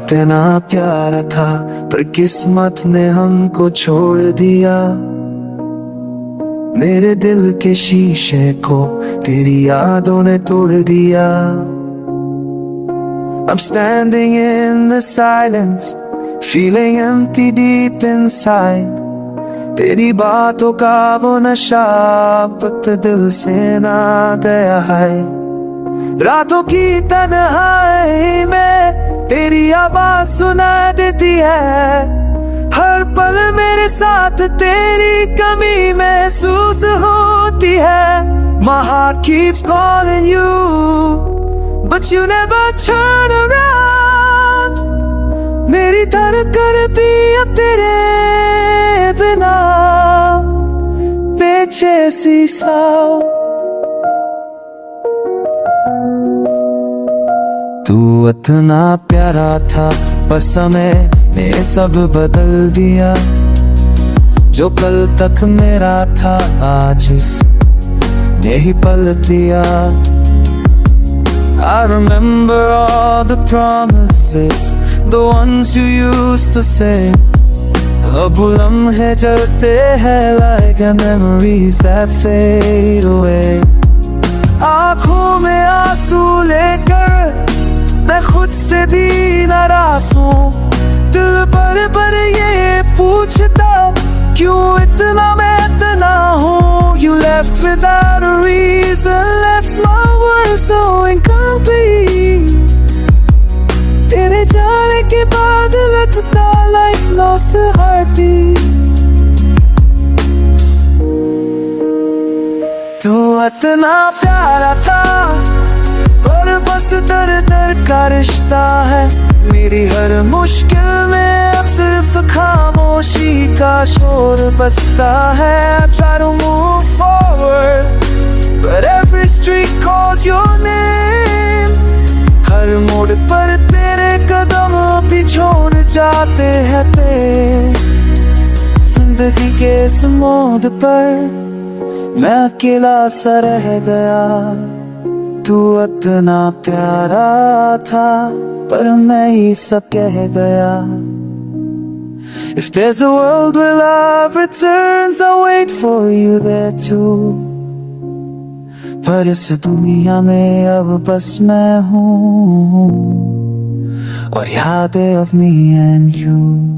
इतना प्यारा था पर किस्मत ने हमको छोड़ दिया। मेरे दिल के शीशे को तेरी यादों ने तोड़ दिया। I'm standing in the silence, feeling empty deep inside. तेरी बातों का वो नशा अब दिल से ना गया है। रातों की तन्हाई में तेरी आवाज सुना देती है। हर पल मेरे साथ तेरी कमी महसूस होती है। My heart keeps calling you, but you never turn around. मेरी धड़कन भी अब तेरे बिना बेचैनी सा। तू इतना प्यारा था पर समय ने सब बदल दिया। जो कल तक मेरा था आज ने ही पलट दिया। I remember all the promises, the ones you used to say. अब लम्हे चलते हैं like memories that fade away. आँखों में आंसू लेकर मैं खुद से भी नाराज हूँ। दिल पर ये पूछता क्यों इतना मैं इतना हूँ। You left without a reason, left my world so incomplete. तेरे जाने के बाद लगता life lost a heartbeat. तू इतना प्यारा था और बस दर दर का रिश्ता है। मेरी हर मुश्किल में अब सिर्फ खामोशी का शोर बसता है। I try to move forward, but every street calls your name. हर मोड़ पर तेरे कदम भी छोड़ जाते हैं ते। जिंदगी के इस मोड़ पर मैं अकेला सा रह गया। तू इतना प्यारा था पर मैं ही सब कह गया। If there's a world where love returns, I'll wait for you there too. पर इस दुनिया में अब बस मैं हूँ और यादें of me and you.